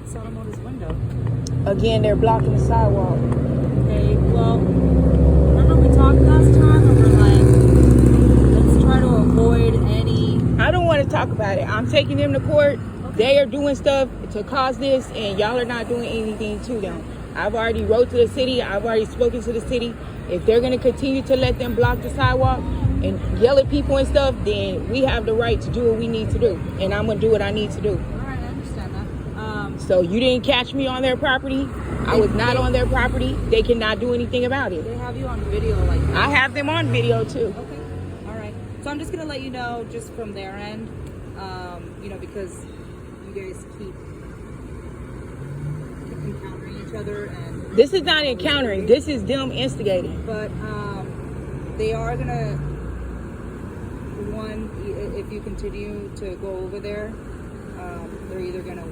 saw him out his window. Again, they're blocking the sidewalk. Okay, well, remember we talked last time and we're like, let's try to avoid any... I don't want to talk about it. I'm taking them to court. Okay. They are doing stuff to cause this, and y'all are not doing anything to them. I've already wrote to the city. I've already spoken to the city. If they're going to continue to let them block the sidewalk and yell at people and stuff, then we have the right to do what we need to do. And I'm going to do what I need to do. All right, I understand that. So you didn't catch me on their property. I was not on their property. They cannot do anything about it. They have you on video like that. I have them on video too. Okay. All right. So I'm just going to let you know just from their end, you know, because you guys keep encountering each other. And this is not encountering. This is them instigating. But they are going to, one, if you continue to go over there, they're either going to,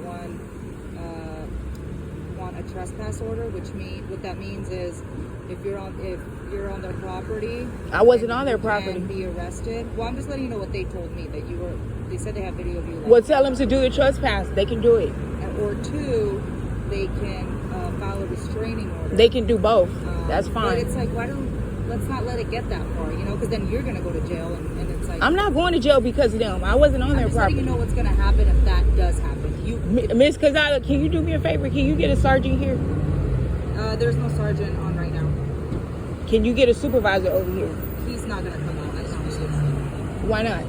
want a trespass order, which what that means is if you're on their property, I wasn't on their property, and be arrested. Well, I'm just letting you know what they told me, that you were. They said they have video of you. Well, tell them to do the trespass. They can do it. Or two, they can file a restraining order. They can do both. That's fine. But it's like, let's not let it get that far, you know, because then you're gonna go to jail, and it's like, I'm not going to jail because of them. I wasn't on their property. You know what's gonna happen if that does happen. Miss Cazada, can you do me a favor? Can you get a sergeant here? There's no sergeant on right now. Can you get a supervisor over here? He's not gonna come out. I promise you. Why not?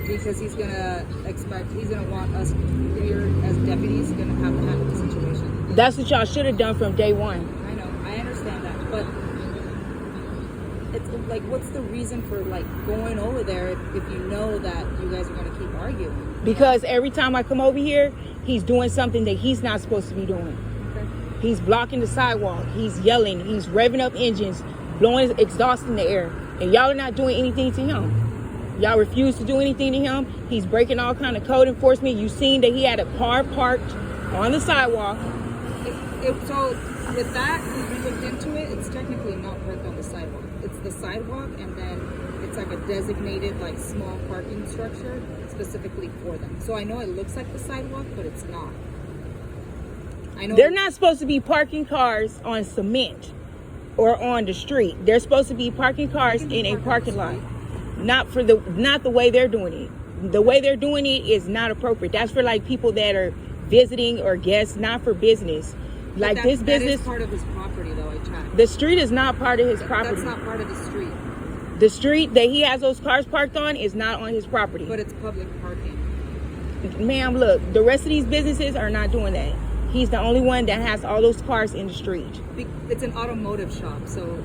Because he's gonna want us here as deputies gonna have to handle the situation. That's what y'all should have done from day one. I know, I understand that, but it's like, what's the reason for like going over there if you know that you guys are gonna keep arguing? Because every time I come over here, he's doing something that he's not supposed to be doing. Okay. He's blocking the sidewalk. He's yelling. He's revving up engines, blowing exhaust in the air, and y'all are not doing anything to him. Y'all refuse to do anything to him. He's breaking all kind of code enforcement. You seen that he had a car parked on the sidewalk. So with that, we looked into it. It's technically not parked on the sidewalk. It's the sidewalk, and then it's like a designated like small parking structure specifically for them. So I know it looks like the sidewalk, but it's not. I know they're not supposed to be parking cars on cement or on the street. They're supposed to be parking cars in a parking lot. Not the way they're doing it. The way they're doing it is not appropriate. That's for like people that are visiting or guests, not for business. Like this business. That is part of his property, though. I checked. The street is not part of his property. That's not part of the street. The street that he has those cars parked on is not on his property. But it's public parking. Ma'am, look, the rest of these businesses are not doing that. He's the only one that has all those cars in the street. It's an automotive shop, so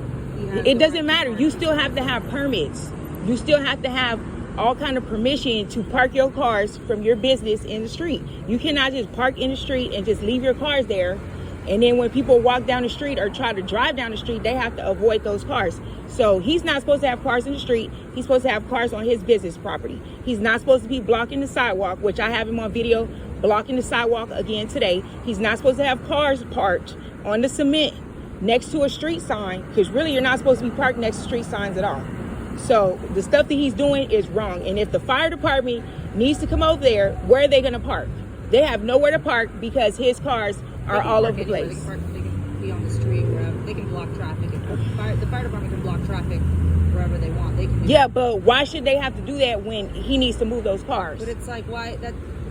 it doesn't matter. You still have to have permits. You still have to have all kind of permission to park your cars from your business in the street. You cannot just park in the street and just leave your cars there. And then when people walk down the street or try to drive down the street, they have to avoid those cars. So he's not supposed to have cars in the street. He's supposed to have cars on his business property. He's not supposed to be blocking the sidewalk, which I have him on video blocking the sidewalk again today. He's not supposed to have cars parked on the cement next to a street sign, because really you're not supposed to be parked next to street signs at all. So the stuff that he's doing is wrong. And if the fire department needs to come over there, where are they going to park? They have nowhere to park because his cars are all over the place. They can be on the street, wherever. They can block traffic. The fire department can block traffic wherever they want. They can. Yeah, but why should they have to do that when he needs to move those cars? But it's like, why?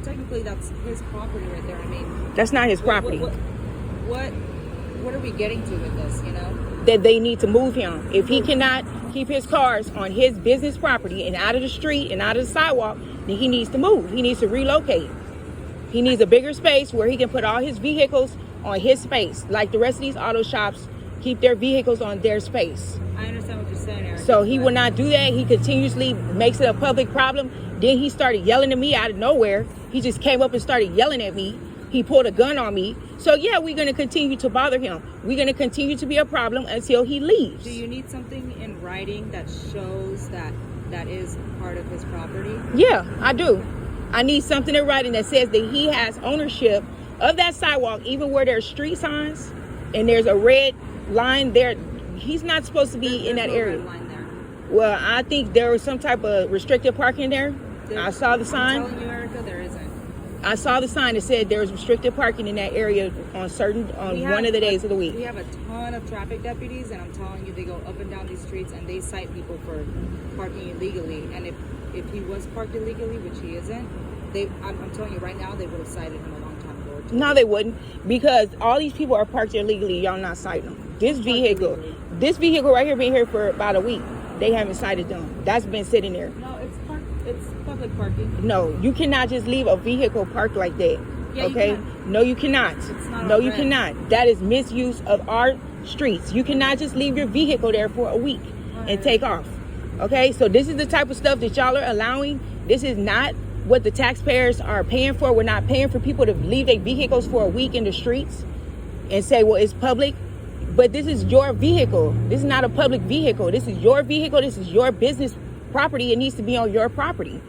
Technically, that's his property right there. I mean, that's not his property. What are we getting to with this? You know, that they need to move him. If he cannot keep his cars on his business property and out of the street and out of the sidewalk, then he needs to move. He needs to relocate. He needs a bigger space where he can put all his vehicles on his space. Like the rest of these auto shops keep their vehicles on their space. I understand what you're saying, Eric. So he will not do that. He continuously makes it a public problem. Then he started yelling at me out of nowhere. He just came up and started yelling at me. He pulled a gun on me. So yeah, we're going to continue to bother him. We're going to continue to be a problem until he leaves. Do you need something in writing that shows that that is part of his property? Yeah, I do. I need something in writing that says that he has ownership of that sidewalk, even where there's street signs and there's a red line there. He's not supposed to be in that area. Red line there. Well, I think there was some type of restricted parking there. I saw the sign. I'm telling you, Erica, there isn't. I saw the sign that said there was restricted parking in that area on one of the days of the week. We have a ton of traffic deputies, and I'm telling you, they go up and down these streets and they cite people for parking illegally. And if he was parked illegally, which he isn't, I'm telling you right now, they would have cited him a long time ago. No, they wouldn't, because all these people are parked illegally. Y'all not citing them. This vehicle right here been here for about a week. They haven't cited them. That's been sitting there. No, it's public parking. No, you cannot just leave a vehicle parked like that. Yeah, okay? you can. No, you cannot. It's not no, on you red. cannot. That is misuse of our streets. You cannot just leave your vehicle there for a week and take off. Okay? So this is the type of stuff that y'all are allowing. This is not what the taxpayers are paying for. We're not paying for people to leave their vehicles for a week in the streets and say, well, it's public. But this is your vehicle. This is not a public vehicle. This is your vehicle. This is your business property. It needs to be on your property.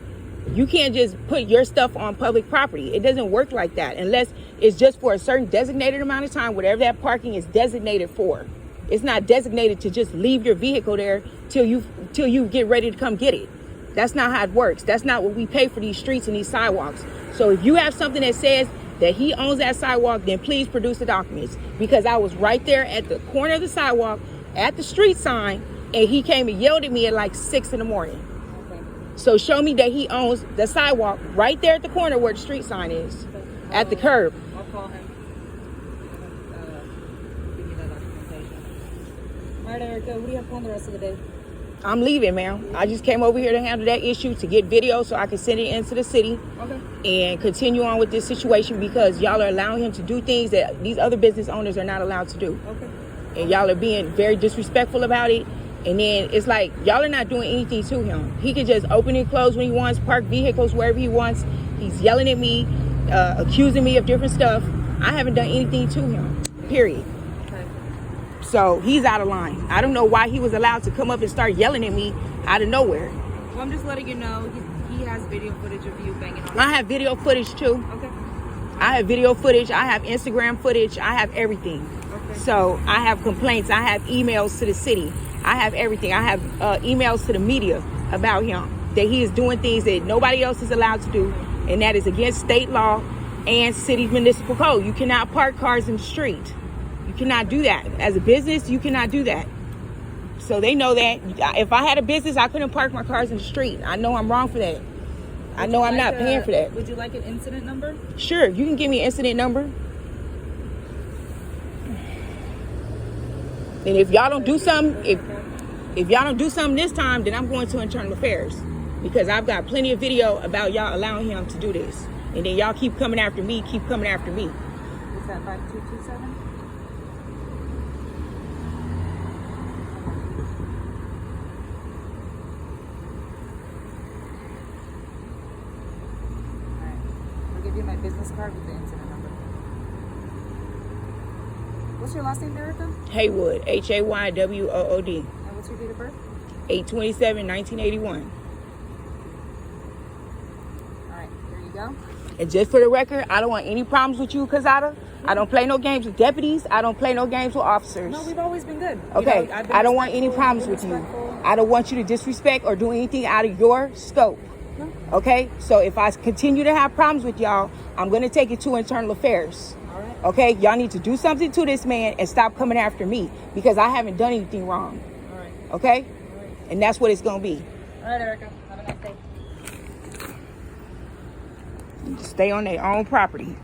You can't just put your stuff on public property. It doesn't work like that unless it's just for a certain designated amount of time, whatever that parking is designated for. It's not designated to just leave your vehicle there till you get ready to come get it. That's not how it works. That's not what we pay for these streets and these sidewalks. So if you have something that says that he owns that sidewalk, then please produce the documents, because I was right there at the corner of the sidewalk at the street sign, and he came and yelled at me at like 6 in the morning. Okay. So show me that he owns the sidewalk right there at the corner where the street sign is, at the curb. I'll call him. Give me that documentation. All right, Erica, what do you have planned the rest of the day? I'm leaving, ma'am. I just came over here to handle that issue, to get video so I can send it into the city. Okay. And continue on with this situation, because y'all are allowing him to do things that these other business owners are not allowed to do. Okay. And y'all are being very disrespectful about it. And then it's like y'all are not doing anything to him. He can just open and close when he wants, park vehicles wherever he wants. He's yelling at me, accusing me of different stuff. I haven't done anything to him, period. Okay. So he's out of line. I don't know why he was allowed to come up and start yelling at me out of nowhere. Well, I'm just letting you know he has video footage of you banging on. I have video footage too. Okay. I have video footage. I have Instagram footage. I have everything. Okay. So I have complaints. I have emails to the city. I have everything. I have emails to the media about him, that he is doing things that nobody else is allowed to do, and that is against state law and city municipal code. You cannot park cars in the street. You cannot do that. As a business, you cannot do that. So they know that. If I had a business, I couldn't park my cars in the street. I know I'm wrong for that. I know I'm not paying for that. Would you like an incident number? Sure, you can give me an incident number. And if y'all don't do something, if y'all don't do something this time, then I'm going to internal affairs, because I've got plenty of video about y'all allowing him to do this. And then y'all keep coming after me, keep coming after me. Is that 5227? Alright. I'll give you my business card with the incident number. What's your last name, Erica? Haywood, Haywood. And what's your date of birth? 8/27/1981. Alright, there you go. And just for the record, I don't want any problems with you, Kazada. I don't play no games with deputies. I don't play no games with officers. No, we've always been good. Okay, You know, I've been I don't want any respectful, problems been with you. respectful. I don't want you to disrespect or do anything out of your scope. No. Okay, so if I continue to have problems with y'all, I'm going to take it to internal affairs. All right. Okay, y'all need to do something to this man and stop coming after me, because I haven't done anything wrong. All right. Okay, All right. and that's what it's going to be. All right, Erica. Have a nice day. Stay on their own property.